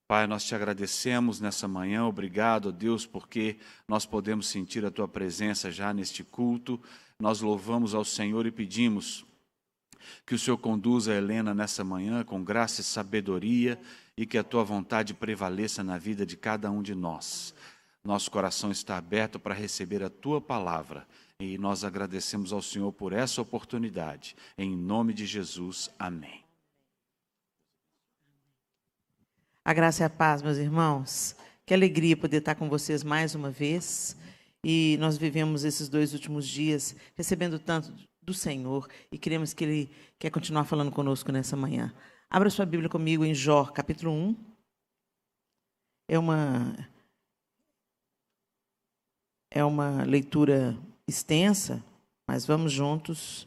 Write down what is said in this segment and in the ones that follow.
Pai, nós te agradecemos nessa manhã, obrigado, Deus, porque nós podemos sentir a Tua presença já neste culto. Nós louvamos ao Senhor e pedimos que o Senhor conduza a Helena nessa manhã com graça e sabedoria e que a Tua vontade prevaleça na vida de cada um de nós. Nosso coração está aberto para receber a Tua palavra e nós agradecemos ao Senhor por essa oportunidade. Em nome de Jesus, amém. A graça e a paz, meus irmãos. Que alegria poder estar com vocês mais uma vez. E nós vivemos esses 2 últimos dias recebendo tanto do Senhor e queremos que Ele quer continuar falando conosco nessa manhã. Abra sua Bíblia comigo em Jó, capítulo 1. É uma leitura extensa, mas vamos juntos.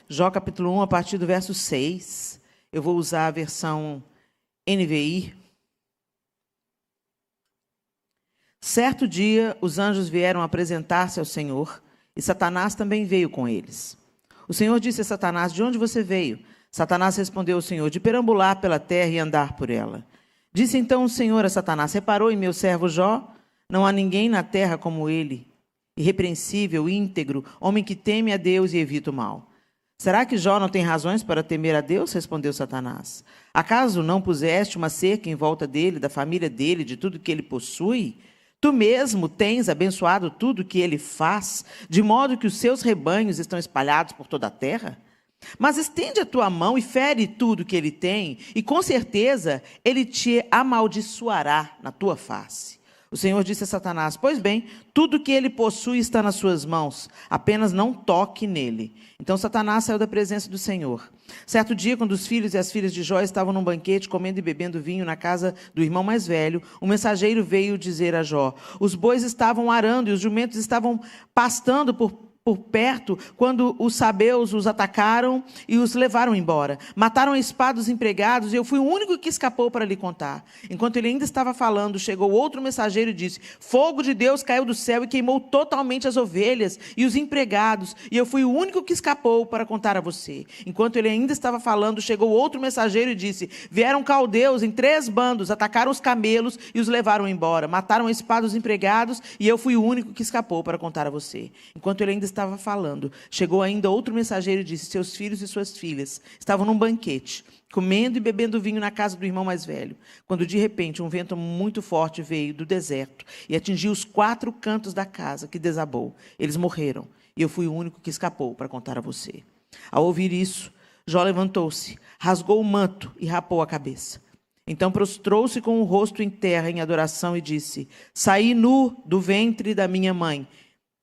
Jó, capítulo 1, a partir do verso 6. Eu vou usar a versão NVI. Certo dia, os anjos vieram apresentar-se ao Senhor, e Satanás também veio com eles. O Senhor disse a Satanás: de onde você veio? Satanás respondeu ao Senhor: de perambular pela terra e andar por ela. Disse então o Senhor a Satanás: reparou em meu servo Jó? Não há ninguém na terra como ele, irrepreensível, íntegro, homem que teme a Deus e evita o mal. Será que Jó não tem razões para temer a Deus? Respondeu Satanás. Acaso não puseste uma cerca em volta dele, da família dele, de tudo que ele possui? Tu mesmo tens abençoado tudo que ele faz, de modo que os seus rebanhos estão espalhados por toda a terra? Mas estende a tua mão e fere tudo que ele tem, e com certeza ele te amaldiçoará na tua face. O Senhor disse a Satanás: pois bem, tudo que ele possui está nas suas mãos, apenas não toque nele. Então Satanás saiu da presença do Senhor. Certo dia, quando os filhos e as filhas de Jó estavam num banquete, comendo e bebendo vinho na casa do irmão mais velho, um mensageiro veio dizer a Jó: os bois estavam arando e os jumentos estavam pastando por perto, quando os sabeus os atacaram e os levaram embora. Mataram a espada os empregados, e eu fui o único que escapou para lhe contar. Enquanto ele ainda estava falando, chegou outro mensageiro e disse: fogo de Deus caiu do céu e queimou totalmente as ovelhas e os empregados, e eu fui o único que escapou para contar a você. Enquanto ele ainda estava falando, chegou outro mensageiro e disse: vieram caldeus em 3 bandos, atacaram os camelos e os levaram embora. Mataram a espada os empregados, e eu fui o único que escapou para contar a você. Enquanto ele ainda estava falando, chegou ainda outro mensageiro e disse: seus filhos e suas filhas estavam num banquete, comendo e bebendo vinho na casa do irmão mais velho, quando de repente um vento muito forte veio do deserto e atingiu os 4 cantos da casa, que desabou. Eles morreram, e eu fui o único que escapou para contar a você. Ao ouvir isso, Jó levantou-se, rasgou o manto e rapou a cabeça. Então prostrou-se com o rosto em terra em adoração e disse: saí nu do ventre da minha mãe,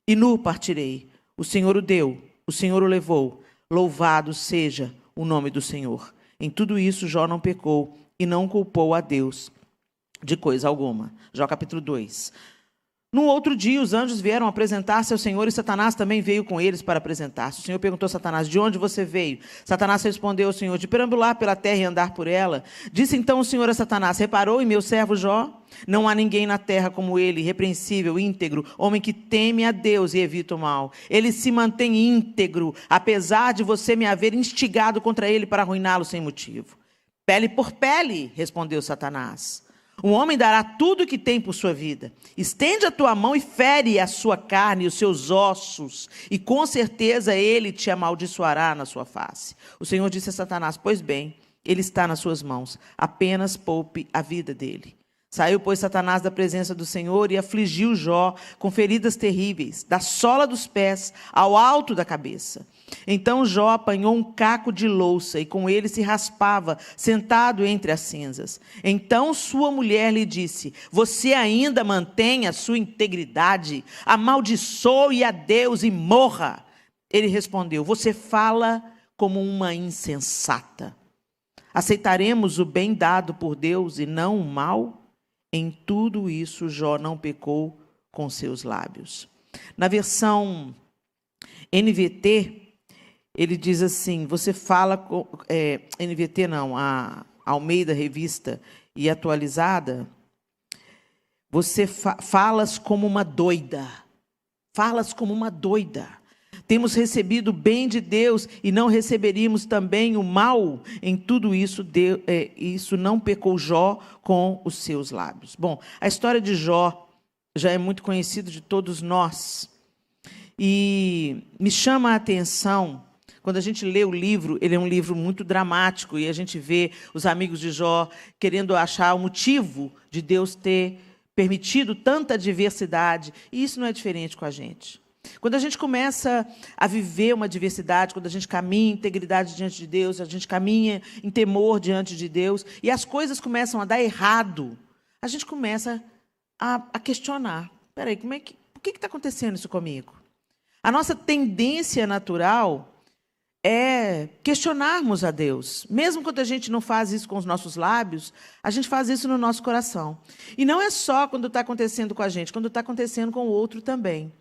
e nu partirei. O Senhor o deu, o Senhor o levou. Louvado seja o nome do Senhor. Em tudo isso, Jó não pecou e não culpou a Deus de coisa alguma. Jó capítulo 2. No outro dia, os anjos vieram apresentar-se ao Senhor e Satanás também veio com eles para apresentar-se. O Senhor perguntou a Satanás: de onde você veio? Satanás respondeu ao Senhor: de perambular pela terra e andar por ela. Disse então o Senhor a Satanás: reparou em meu servo Jó? Não há ninguém na terra como ele, irrepreensível, íntegro, homem que teme a Deus e evita o mal. Ele se mantém íntegro, apesar de você me haver instigado contra ele para arruiná-lo sem motivo. Pele por pele, respondeu Satanás. Um homem dará tudo o que tem por sua vida. Estende a tua mão e fere a sua carne e os seus ossos, e com certeza ele te amaldiçoará na sua face. O Senhor disse a Satanás: pois bem, ele está nas suas mãos, apenas poupe a vida dele. Saiu, pois, Satanás da presença do Senhor e afligiu Jó com feridas terríveis, da sola dos pés ao alto da cabeça. Então Jó apanhou um caco de louça e com ele se raspava, sentado entre as cinzas. Então sua mulher lhe disse: você ainda mantém a sua integridade? Amaldiçoe a Deus e morra. Ele respondeu: você fala como uma insensata. Aceitaremos o bem dado por Deus e não o mal? Em tudo isso, Jó não pecou com seus lábios. Na versão NVT, ele diz assim, você fala... NVT não, a Almeida Revista e Atualizada, você falas como uma doida. Falas como uma doida. Temos recebido o bem de Deus e não receberíamos também o mal? Em tudo isso, isso não pecou Jó com os seus lábios. Bom, a história de Jó já é muito conhecida de todos nós. E me chama a atenção, quando a gente lê o livro, ele é um livro muito dramático, e a gente vê os amigos de Jó querendo achar o motivo de Deus ter permitido tanta adversidade. E isso não é diferente com a gente. Quando a gente começa a viver uma diversidade, quando a gente caminha em integridade diante de Deus, a gente caminha em temor diante de Deus, e as coisas começam a dar errado, a gente começa a questionar. Espera aí, por que está acontecendo isso comigo? A nossa tendência natural é questionarmos a Deus. Mesmo quando a gente não faz isso com os nossos lábios, a gente faz isso no nosso coração. E não é só quando está acontecendo com a gente, quando está acontecendo com o outro também.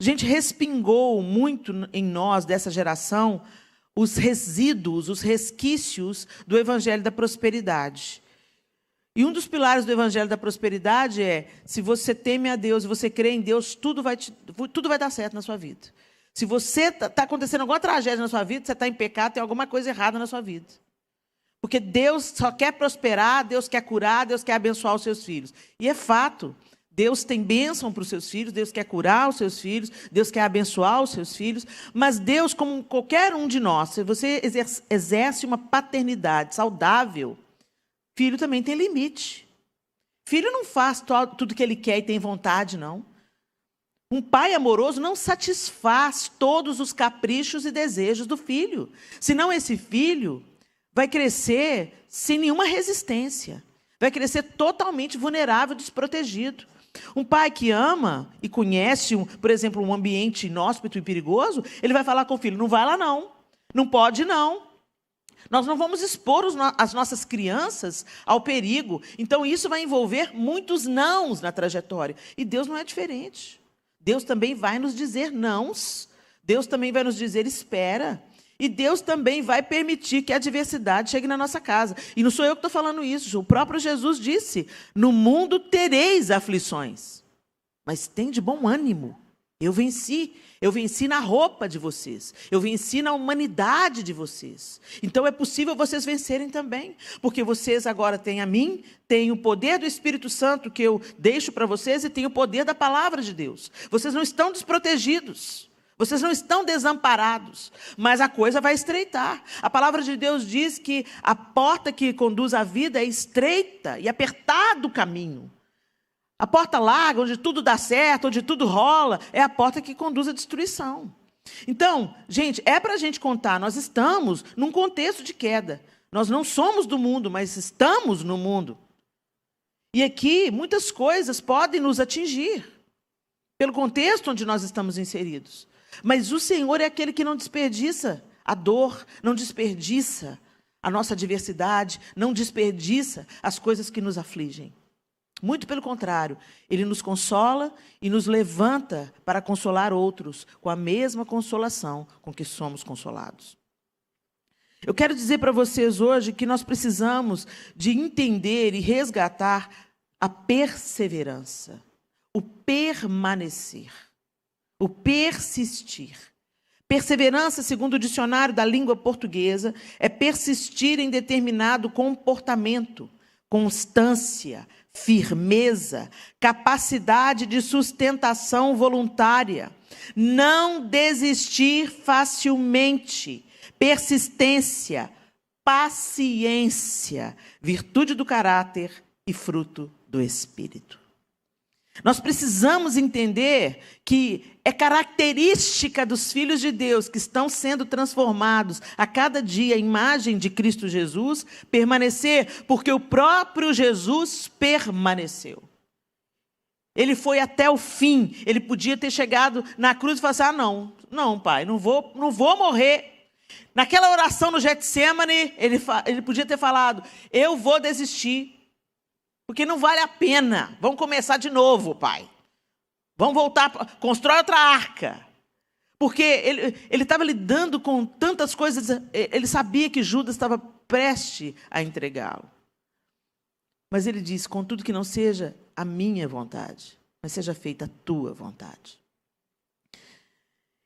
A gente respingou muito em nós, dessa geração, os resíduos, os resquícios do Evangelho da Prosperidade. E um dos pilares do Evangelho da Prosperidade é: se você teme a Deus e você crê em Deus, tudo vai dar certo na sua vida. Se você está acontecendo alguma tragédia na sua vida, você está em pecado, tem alguma coisa errada na sua vida. Porque Deus só quer prosperar, Deus quer curar, Deus quer abençoar os seus filhos. E é fato. Deus tem bênção para os seus filhos, Deus quer curar os seus filhos, Deus quer abençoar os seus filhos, mas Deus, como qualquer um de nós, se você exerce uma paternidade saudável, filho também tem limite. Filho não faz tudo que ele quer e tem vontade, não. Um pai amoroso não satisfaz todos os caprichos e desejos do filho, senão esse filho vai crescer sem nenhuma resistência, vai crescer totalmente vulnerável, desprotegido. Um pai que ama e conhece, por exemplo, um ambiente inóspito e perigoso, ele vai falar com o filho: não vai lá não, não pode não. Nós não vamos expor as nossas crianças ao perigo. Então, isso vai envolver muitos nãos na trajetória. E Deus não é diferente. Deus também vai nos dizer nãos. Deus também vai nos dizer espera. E Deus também vai permitir que a adversidade chegue na nossa casa. E não sou eu que estou falando isso. O próprio Jesus disse: no mundo tereis aflições, mas tem de bom ânimo. Eu venci na roupa de vocês, eu venci na humanidade de vocês. Então é possível vocês vencerem também, porque vocês agora têm a mim, têm o poder do Espírito Santo que eu deixo para vocês e têm o poder da palavra de Deus. Vocês não estão desprotegidos. Vocês não estão desamparados, mas a coisa vai estreitar. A palavra de Deus diz que a porta que conduz à vida é estreita e apertado o caminho. A porta larga, onde tudo dá certo, onde tudo rola, é a porta que conduz à destruição. Então, gente, é para a gente contar, nós estamos num contexto de queda. Nós não somos do mundo, mas estamos no mundo. E aqui, muitas coisas podem nos atingir, pelo contexto onde nós estamos inseridos. Mas o Senhor é aquele que não desperdiça a dor, não desperdiça a nossa adversidade, não desperdiça as coisas que nos afligem. Muito pelo contrário, Ele nos consola e nos levanta para consolar outros com a mesma consolação com que somos consolados. Eu quero dizer para vocês hoje que nós precisamos de entender e resgatar a perseverança, o permanecer. O persistir. Perseverança, segundo o dicionário da língua portuguesa, é persistir em determinado comportamento, constância, firmeza, capacidade de sustentação voluntária, não desistir facilmente, persistência, paciência, virtude do caráter e fruto do Espírito. Nós precisamos entender que é característica dos filhos de Deus que estão sendo transformados a cada dia à imagem de Cristo Jesus, permanecer, porque o próprio Jesus permaneceu. Ele foi até o fim. Ele podia ter chegado na cruz e falar assim: não, pai, não vou morrer. Naquela oração no Getsemane, ele podia ter falado: eu vou desistir. Porque não vale a pena. Vamos começar de novo, pai. Vamos voltar, constrói outra arca. Porque ele estava lidando com tantas coisas, ele sabia que Judas estava prestes a entregá-lo. Mas ele disse: contudo que não seja a minha vontade, mas seja feita a tua vontade.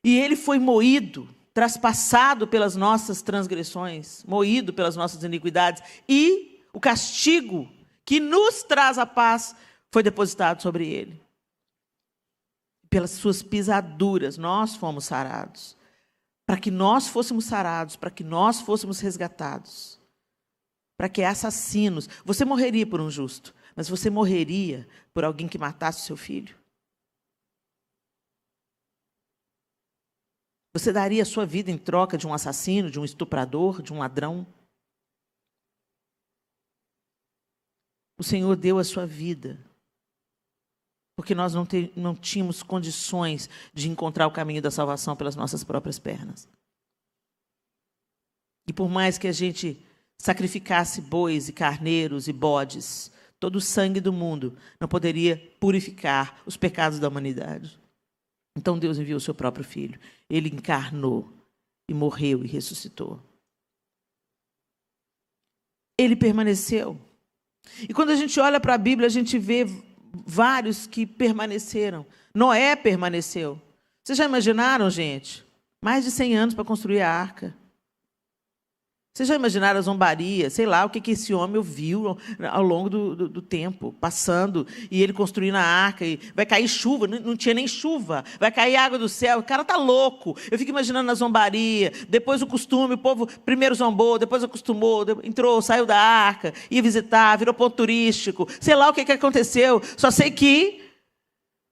E ele foi moído, traspassado pelas nossas transgressões, moído pelas nossas iniquidades, e o castigo que nos traz a paz foi depositado sobre ele. Pelas suas pisaduras nós fomos sarados. Para que nós fôssemos sarados, para que nós fôssemos resgatados. Para que assassinos... Você morreria por um justo, mas você morreria por alguém que matasse o seu filho? Você daria a sua vida em troca de um assassino, de um estuprador, de um ladrão? O Senhor deu a sua vida, porque nós não tínhamos condições de encontrar o caminho da salvação pelas nossas próprias pernas. E por mais que a gente sacrificasse bois e carneiros e bodes, todo o sangue do mundo não poderia purificar os pecados da humanidade. Então Deus enviou o seu próprio Filho. Ele encarnou e morreu e ressuscitou. Ele permaneceu. E quando a gente olha para a Bíblia, a gente vê vários que permaneceram. Noé permaneceu. Vocês já imaginaram, gente? Mais de 100 anos para construir a arca. Vocês já imaginaram a zombaria? Sei lá o que esse homem ouviu ao longo do tempo, passando, e ele construindo a arca, e vai cair chuva, não tinha nem chuva, vai cair água do céu, o cara está louco. Eu fico imaginando a zombaria, depois o costume, o povo primeiro zombou, depois acostumou, entrou, saiu da arca, ia visitar, virou ponto turístico, sei lá o que aconteceu, só sei que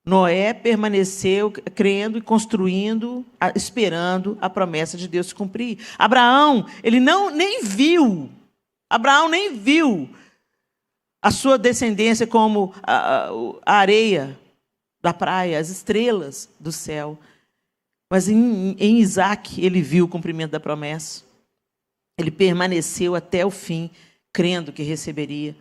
Noé permaneceu crendo e construindo, esperando a promessa de Deus se cumprir. Abraão, ele nem viu a sua descendência como a areia da praia, as estrelas do céu. Mas em Isaac ele viu o cumprimento da promessa. Ele permaneceu até o fim, crendo que receberia.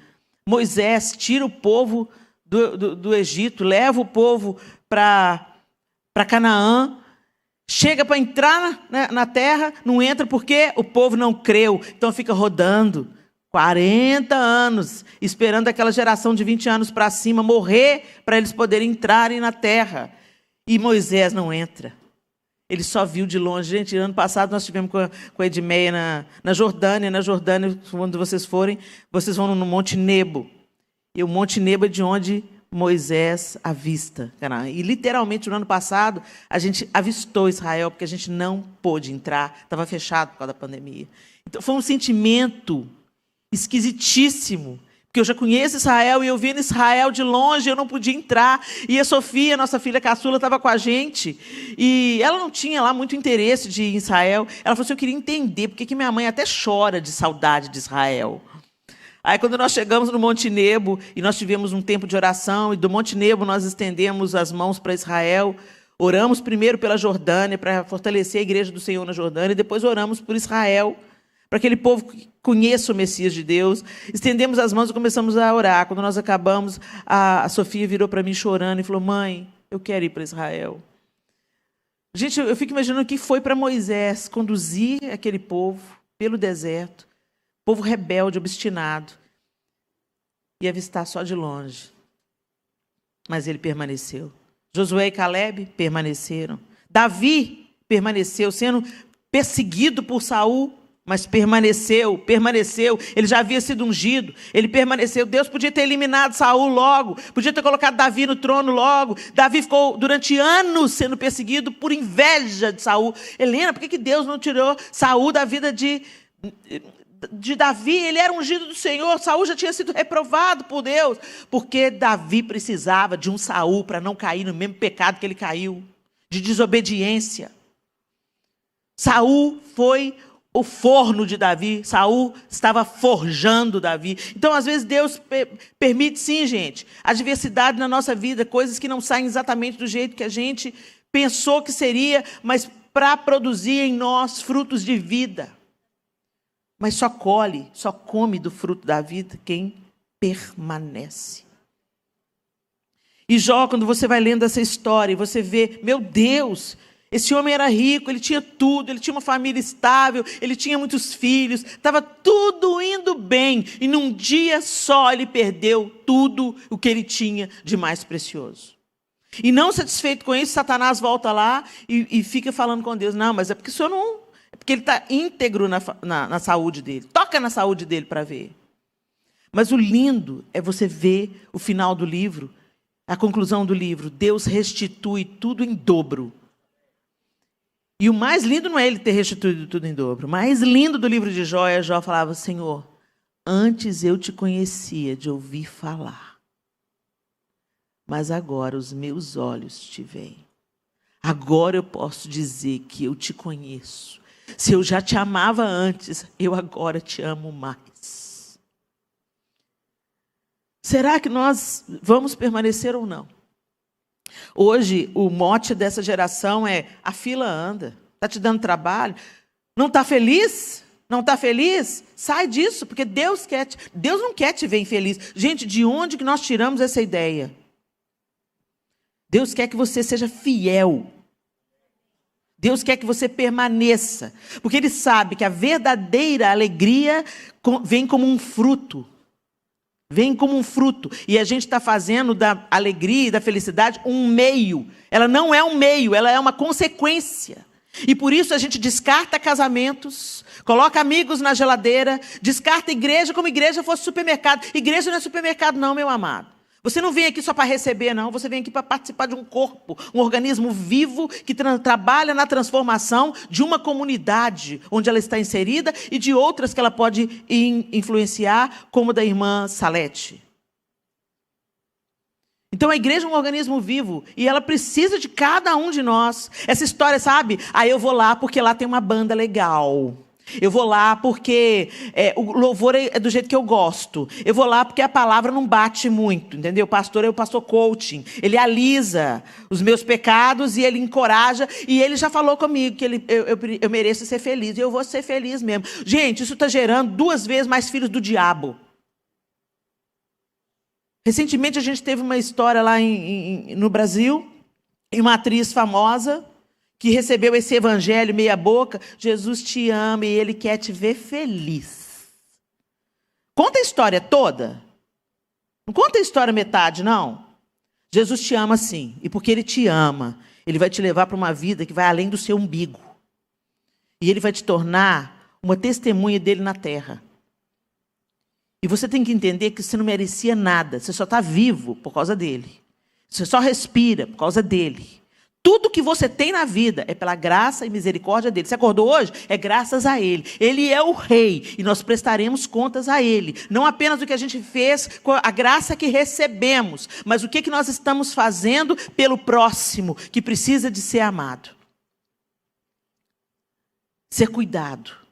Moisés tira o povo do Egito, leva o povo para Canaã, chega para entrar na terra, não entra porque o povo não creu, então fica rodando 40 anos, esperando aquela geração de 20 anos para cima morrer, para eles poderem entrarem na terra. E Moisés não entra. Ele só viu de longe. Gente, ano passado nós estivemos com a Edmeia na Jordânia. Na Jordânia, quando vocês forem, vocês vão no Monte Nebo. E o Monte Nebo é de onde Moisés avista Canaã. E literalmente no ano passado a gente avistou Israel porque a gente não pôde entrar, estava fechado por causa da pandemia. Então foi um sentimento esquisitíssimo, porque eu já conheço Israel e eu vendo Israel de longe, eu não podia entrar. E a Sofia, nossa filha caçula, estava com a gente e ela não tinha lá muito interesse de ir em Israel. Ela falou assim: eu queria entender porque que minha mãe até chora de saudade de Israel. Aí, quando nós chegamos no Monte Nebo, e nós tivemos um tempo de oração, e do Monte Nebo nós estendemos as mãos para Israel, oramos primeiro pela Jordânia, para fortalecer a igreja do Senhor na Jordânia, e depois oramos por Israel, para que aquele povo conheça o Messias de Deus. Estendemos as mãos e começamos a orar. Quando nós acabamos, a Sofia virou para mim chorando e falou: mãe, eu quero ir para Israel. Gente, eu fico imaginando o que foi para Moisés conduzir aquele povo pelo deserto, povo rebelde, obstinado, e avistar só de longe. Mas ele permaneceu. Josué e Calebe permaneceram. Davi permaneceu, sendo perseguido por Saul, mas permaneceu. Ele já havia sido ungido, ele permaneceu. Deus podia ter eliminado Saul logo, podia ter colocado Davi no trono logo. Davi ficou durante anos sendo perseguido por inveja de Saul. Helena, por que Deus não tirou Saul da vida de Davi? Ele era ungido do Senhor, Saul já tinha sido reprovado por Deus, porque Davi precisava de um Saul para não cair no mesmo pecado que ele caiu, de desobediência. Saul foi o forno de Davi, Saul estava forjando Davi. Então, às vezes, Deus permite, sim, gente, adversidade na nossa vida, coisas que não saem exatamente do jeito que a gente pensou que seria, mas para produzir em nós frutos de vida. Mas só come do fruto da vida quem permanece. E Jó, quando você vai lendo essa história, você vê, meu Deus, esse homem era rico, ele tinha tudo, ele tinha uma família estável, ele tinha muitos filhos, estava tudo indo bem, e num dia só ele perdeu tudo o que ele tinha de mais precioso. E não satisfeito com isso, Satanás volta lá e fica falando com Deus. Não, mas é porque o senhor não... É porque ele está íntegro na saúde dele. Toca na saúde dele para ver. Mas o lindo é você ver o final do livro, a conclusão do livro. Deus restitui tudo em dobro. E o mais lindo não é ele ter restituído tudo em dobro. O mais lindo do livro de Jó é Jó falava: Senhor, antes eu te conhecia de ouvir falar, mas agora os meus olhos te veem. Agora eu posso dizer que eu te conheço. Se eu já te amava antes, eu agora te amo mais. Será que nós vamos permanecer ou não? Hoje, o mote dessa geração é: a fila anda. Está te dando trabalho? Não está feliz? Não está feliz? Sai disso, porque Deus não quer te ver infeliz. Gente, de onde que nós tiramos essa ideia? Deus quer que você seja fiel. Deus quer que você permaneça. Porque Ele sabe que a verdadeira alegria vem como um fruto. Vem como um fruto. E a gente está fazendo da alegria e da felicidade um meio. Ela não é um meio, ela é uma consequência. E por isso a gente descarta casamentos, coloca amigos na geladeira, descarta igreja como igreja fosse supermercado. Igreja não é supermercado não, meu amado. Você não vem aqui só para receber, não. Você vem aqui para participar de um corpo, um organismo vivo que trabalha na transformação de uma comunidade onde ela está inserida e de outras que ela pode influenciar, como da irmã Salete. Então a igreja é um organismo vivo e ela precisa de cada um de nós. Essa história, sabe? Eu vou lá porque lá tem uma banda legal. Eu vou lá porque o louvor é do jeito que eu gosto. Eu vou lá porque a palavra não bate muito, entendeu? O pastor é o pastor coaching. Ele alisa os meus pecados e ele encoraja. E ele já falou comigo que eu mereço ser feliz. E eu vou ser feliz mesmo. Gente, isso está gerando 2 vezes mais filhos do diabo. Recentemente a gente teve uma história lá no Brasil, e uma atriz famosa que recebeu esse evangelho meia boca. Jesus te ama e Ele quer te ver feliz. Conta a história toda. Não conta a história metade, não. Jesus te ama sim. E porque Ele te ama, Ele vai te levar para uma vida que vai além do seu umbigo. E Ele vai te tornar uma testemunha dEle na terra. E você tem que entender que você não merecia nada. Você só está vivo por causa dEle. Você só respira por causa dEle. Tudo que você tem na vida é pela graça e misericórdia dEle. Você acordou hoje? É graças a Ele. Ele é o Rei e nós prestaremos contas a Ele. Não apenas o que a gente fez com a graça que recebemos, mas o que nós estamos fazendo pelo próximo que precisa de ser amado. Ser cuidado.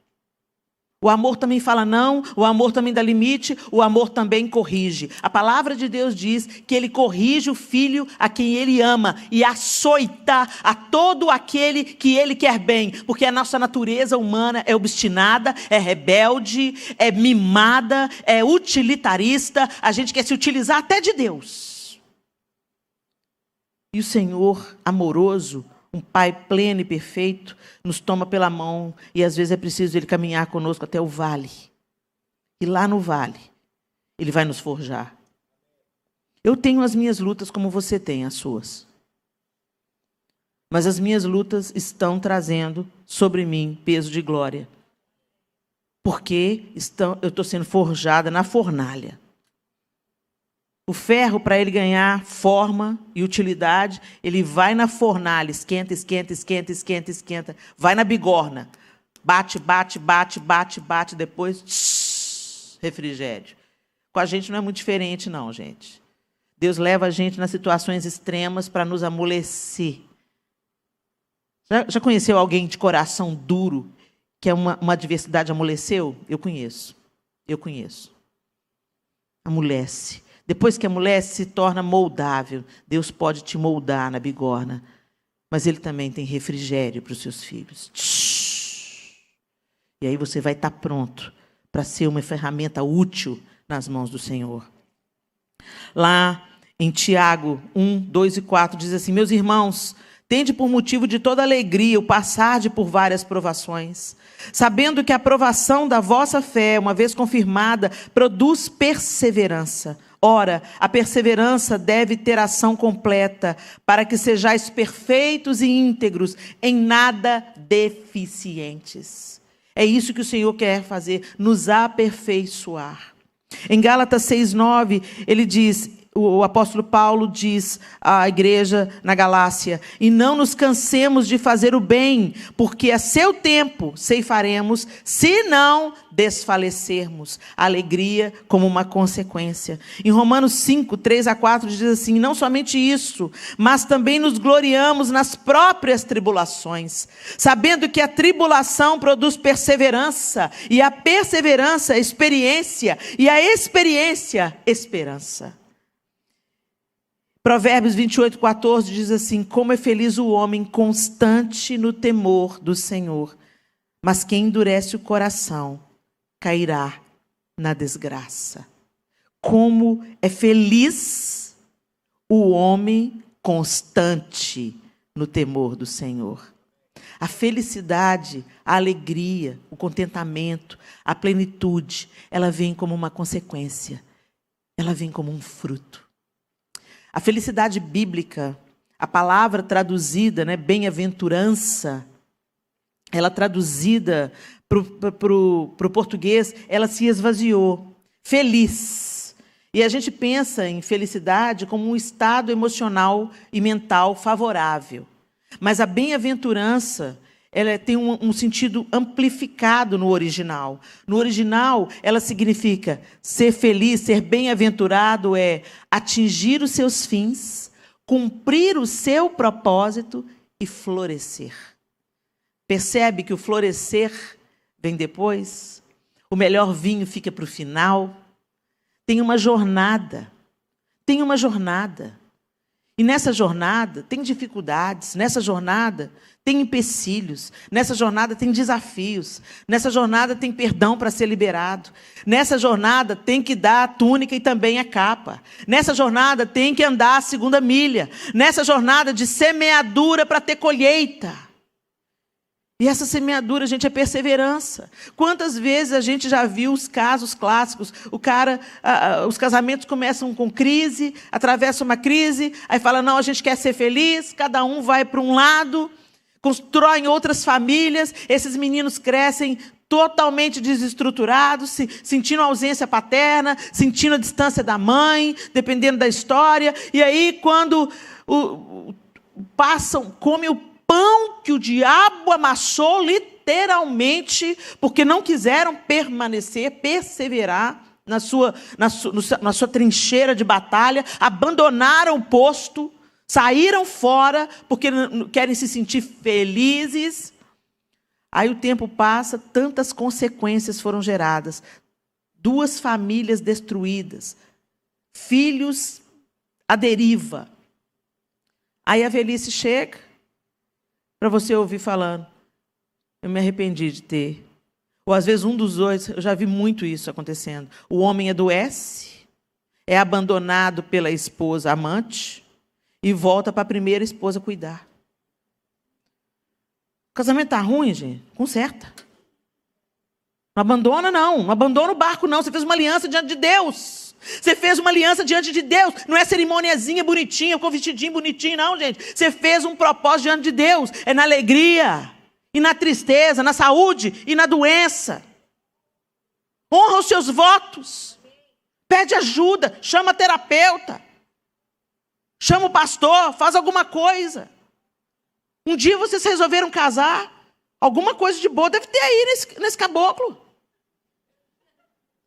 O amor também fala não, o amor também dá limite, o amor também corrige. A palavra de Deus diz que Ele corrige o filho a quem Ele ama e açoita a todo aquele que Ele quer bem. Porque a nossa natureza humana é obstinada, é rebelde, é mimada, é utilitarista. A gente quer se utilizar até de Deus. E o Senhor amoroso, um Pai pleno e perfeito, nos toma pela mão e às vezes é preciso Ele caminhar conosco até o vale. E lá no vale, Ele vai nos forjar. Eu tenho as minhas lutas como você tem as suas. Mas as minhas lutas estão trazendo sobre mim peso de glória. Porque eu estou sendo forjada na fornalha. O ferro, para ele ganhar forma e utilidade, ele vai na fornalha, esquenta, esquenta, esquenta, esquenta, esquenta. Vai na bigorna. Bate, bate, bate, bate, bate, depois refrigério. Com a gente não é muito diferente, não, gente. Deus leva a gente nas situações extremas para nos amolecer. Já conheceu alguém de coração duro, que é uma adversidade amoleceu? Eu conheço. Eu conheço. Amolece. Depois que amolece, se torna moldável. Deus pode te moldar na bigorna. Mas Ele também tem refrigério para os seus filhos. E aí você vai estar pronto para ser uma ferramenta útil nas mãos do Senhor. Lá em Tiago 1, 2 e 4 diz assim: meus irmãos, tende por motivo de toda alegria o passar por várias provações, sabendo que a provação da vossa fé, uma vez confirmada, produz perseverança. Ora, a perseverança deve ter ação completa, para que sejais perfeitos e íntegros, em nada deficientes. É isso que o Senhor quer fazer, nos aperfeiçoar. Em Gálatas 6:9, ele diz, o apóstolo Paulo diz à igreja na Galácia: e não nos cansemos de fazer o bem, porque a seu tempo ceifaremos, se não desfalecermos. Alegria como uma consequência. Em Romanos 5:3-4 diz assim: não somente isso, mas também nos gloriamos nas próprias tribulações, sabendo que a tribulação produz perseverança, e a perseverança, experiência, e a experiência, esperança. Provérbios 28:14 diz assim: como é feliz o homem constante no temor do Senhor, mas quem endurece o coração cairá na desgraça. Como é feliz o homem constante no temor do Senhor. A felicidade, a alegria, o contentamento, a plenitude, ela vem como uma consequência, ela vem como um fruto. A felicidade bíblica, a palavra traduzida, né, bem-aventurança, ela traduzida para o português, ela se esvaziou. Feliz. E a gente pensa em felicidade como um estado emocional e mental favorável. Mas a bem-aventurança, ela tem um sentido amplificado no original. No original, ela significa ser feliz, ser bem-aventurado é atingir os seus fins, cumprir o seu propósito e florescer. Percebe que o florescer vem depois? O melhor vinho fica para o final. Tem uma jornada. Tem uma jornada. E nessa jornada tem dificuldades, nessa jornada tem empecilhos, nessa jornada tem desafios, nessa jornada tem perdão para ser liberado, nessa jornada tem que dar a túnica e também a capa, nessa jornada tem que andar a segunda milha, nessa jornada de semeadura para ter colheita. E essa semeadura, gente, é perseverança. Quantas vezes a gente já viu os casos clássicos? Os casamentos começam com crise, atravessam uma crise, aí fala, não, a gente quer ser feliz, cada um vai para um lado, constroem outras famílias, esses meninos crescem totalmente desestruturados, sentindo a ausência paterna, sentindo a distância da mãe, dependendo da história, e aí quando comem o pão que o diabo amassou literalmente, porque não quiseram perseverar na sua trincheira de batalha, abandonaram o posto, saíram fora, porque querem se sentir felizes. Aí o tempo passa, tantas consequências foram geradas. 2 famílias destruídas, filhos à deriva. Aí a velhice chega, para você ouvir falando, eu me arrependi de ter. Ou às vezes um dos dois, eu já vi muito isso acontecendo. O homem adoece, é abandonado pela esposa amante e volta para a primeira esposa cuidar. O casamento está ruim, gente? Conserta. Não abandona, não. Não abandona o barco, não. Você fez uma aliança diante de Deus. Você fez uma aliança diante de Deus. Não é cerimoniazinha bonitinha, com vestidinho bonitinho, não, gente. Você fez um propósito diante de Deus. É na alegria, e na tristeza, na saúde e na doença. Honra os seus votos. Pede ajuda, chama terapeuta. Chama o pastor, faz alguma coisa. Um dia vocês resolveram casar. Alguma coisa de boa deve ter aí nesse caboclo.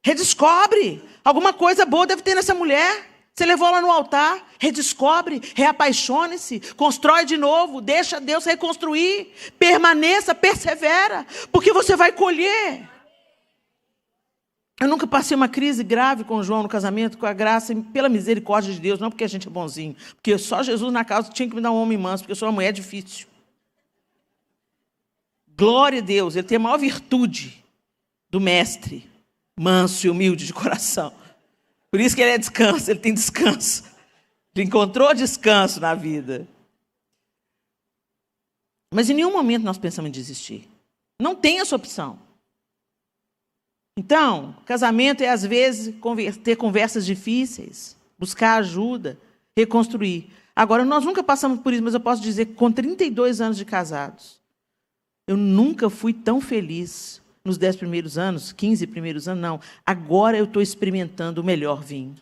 Redescobre. Alguma coisa boa deve ter nessa mulher. Você levou ela no altar. Redescobre, reapaixone-se, constrói de novo, deixa Deus reconstruir. Permaneça, persevera, porque você vai colher. Eu nunca passei uma crise grave com o João no casamento, com a graça e pela misericórdia de Deus, não porque a gente é bonzinho, porque só Jesus na causa tinha que me dar um homem manso, porque eu sou uma mulher difícil. Glória a Deus, ele tem a maior virtude do mestre, manso e humilde de coração. Por isso que ele é descanso, ele tem descanso. Ele encontrou descanso na vida. Mas em nenhum momento nós pensamos em desistir. Não tem essa opção. Então, casamento é, às vezes, ter conversas difíceis, buscar ajuda, reconstruir. Agora, nós nunca passamos por isso, mas eu posso dizer que com 32 anos de casados, eu nunca fui tão feliz nos 10 primeiros anos, 15 primeiros anos, não. Agora eu estou experimentando o melhor vinho.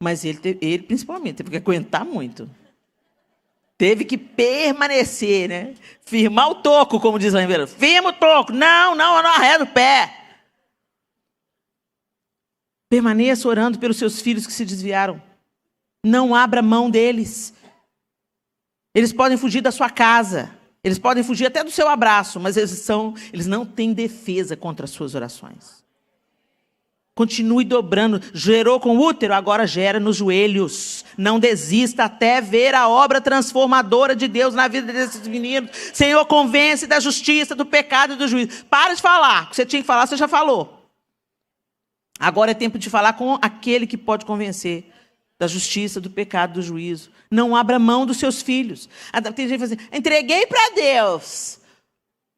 Mas ele principalmente, teve que aguentar muito. Teve que permanecer, né? Firmar o toco, como diz lá em Verão. Firma o toco. Não arreda o pé. Permaneça orando pelos seus filhos que se desviaram. Não abra mão deles. Eles podem fugir da sua casa. Eles podem fugir até do seu abraço, mas eles não têm defesa contra as suas orações. Continue dobrando. Gerou com o útero, agora gera nos joelhos. Não desista até ver a obra transformadora de Deus na vida desses meninos. Senhor, convence da justiça, do pecado e do juízo. Para de falar. O que você tinha que falar, você já falou. Agora é tempo de falar com aquele que pode convencer da justiça, do pecado, do juízo. Não abra mão dos seus filhos. Tem gente que fala assim, entreguei para Deus.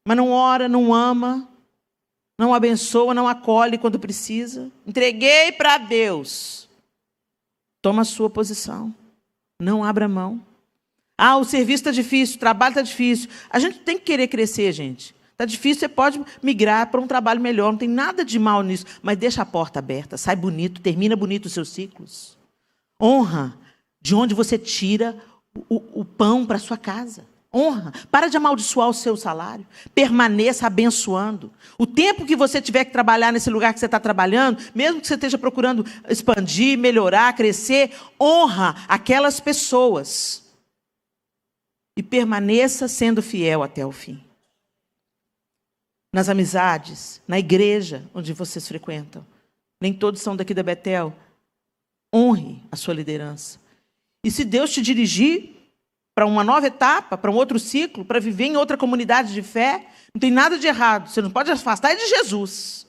Mas não ora, não ama. Não abençoa, não acolhe quando precisa. Entreguei para Deus. Toma a sua posição. Não abra mão. O serviço está difícil, o trabalho está difícil. A gente tem que querer crescer, gente. Está difícil, você pode migrar para um trabalho melhor. Não tem nada de mal nisso. Mas deixa a porta aberta. Sai bonito, termina bonito os seus ciclos. Honra de onde você tira o pão para a sua casa. Honra. Para de amaldiçoar o seu salário. Permaneça abençoando. O tempo que você tiver que trabalhar nesse lugar que você está trabalhando, mesmo que você esteja procurando expandir, melhorar, crescer, honra aquelas pessoas. E permaneça sendo fiel até o fim. Nas amizades, na igreja onde vocês frequentam. Nem todos são daqui da Betel. Honre a sua liderança. E se Deus te dirigir para uma nova etapa, para um outro ciclo, para viver em outra comunidade de fé, não tem nada de errado. Você não pode afastar de Jesus.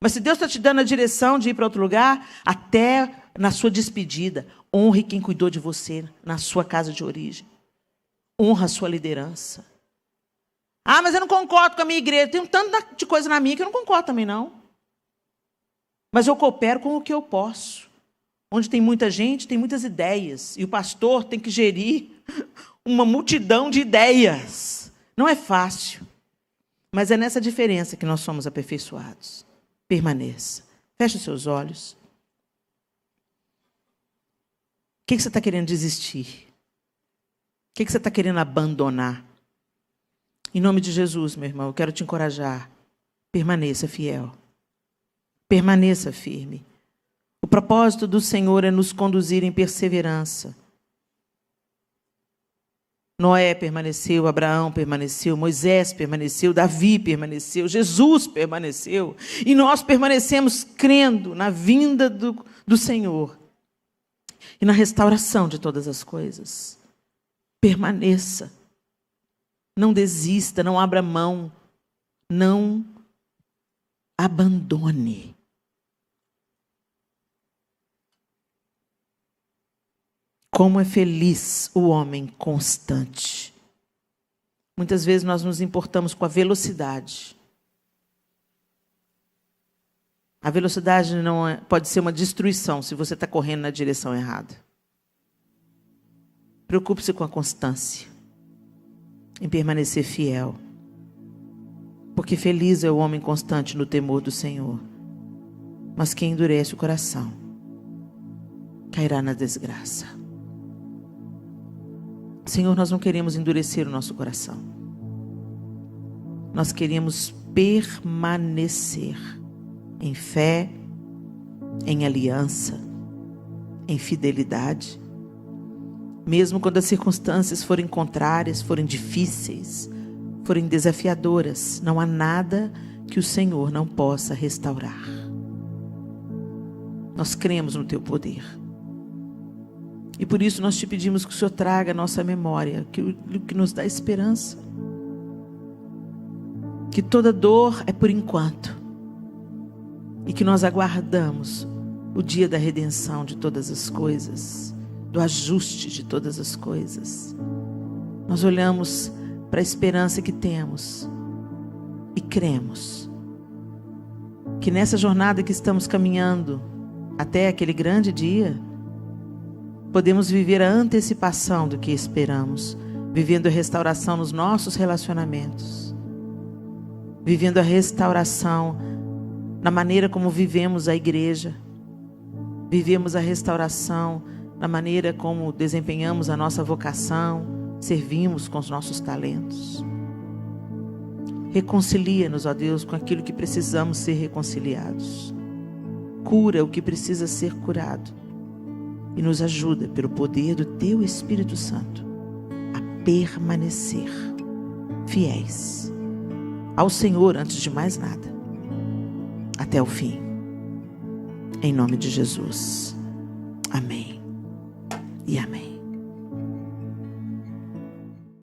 Mas se Deus está te dando a direção de ir para outro lugar, até na sua despedida, honre quem cuidou de você na sua casa de origem. Honra a sua liderança. Mas eu não concordo com a minha igreja. Tem um tanto de coisa na minha que eu não concordo também, não. Mas eu coopero com o que eu posso. Onde tem muita gente, tem muitas ideias. E o pastor tem que gerir uma multidão de ideias. Não é fácil. Mas é nessa diferença que nós somos aperfeiçoados. Permaneça. Feche os seus olhos. O que você está querendo desistir? O que você está querendo abandonar? Em nome de Jesus, meu irmão, eu quero te encorajar. Permaneça fiel. Permaneça firme. O propósito do Senhor é nos conduzir em perseverança. Noé permaneceu, Abraão permaneceu, Moisés permaneceu, Davi permaneceu, Jesus permaneceu. E nós permanecemos crendo na vinda do Senhor e na restauração de todas as coisas. Permaneça. Não desista, não abra mão. Não abandone. Como é feliz o homem constante. Muitas vezes nós nos importamos com a velocidade. A velocidade pode ser uma destruição se você está correndo na direção errada. Preocupe-se com a constância. Em permanecer fiel. Porque feliz é o homem constante no temor do Senhor. Mas quem endurece o coração cairá na desgraça. Senhor, nós não queremos endurecer o nosso coração. Nós queremos permanecer em fé, em aliança, em fidelidade. Mesmo quando as circunstâncias forem contrárias, forem difíceis, forem desafiadoras, não há nada que o Senhor não possa restaurar. Nós cremos no Teu poder. E por isso nós te pedimos que o Senhor traga à nossa memória, que nos dá esperança. Que toda dor é por enquanto. E que nós aguardamos o dia da redenção de todas as coisas, do ajuste de todas as coisas. Nós olhamos para a esperança que temos e cremos que nessa jornada que estamos caminhando até aquele grande dia, podemos viver a antecipação do que esperamos, vivendo a restauração nos nossos relacionamentos, vivendo a restauração na maneira como vivemos a igreja, vivemos a restauração na maneira como desempenhamos a nossa vocação, servimos com os nossos talentos. Reconcilia-nos, ó Deus, com aquilo que precisamos ser reconciliados. Cura o que precisa ser curado. E nos ajuda, pelo poder do Teu Espírito Santo, a permanecer fiéis ao Senhor antes de mais nada, até o fim. Em nome de Jesus. Amém e amém.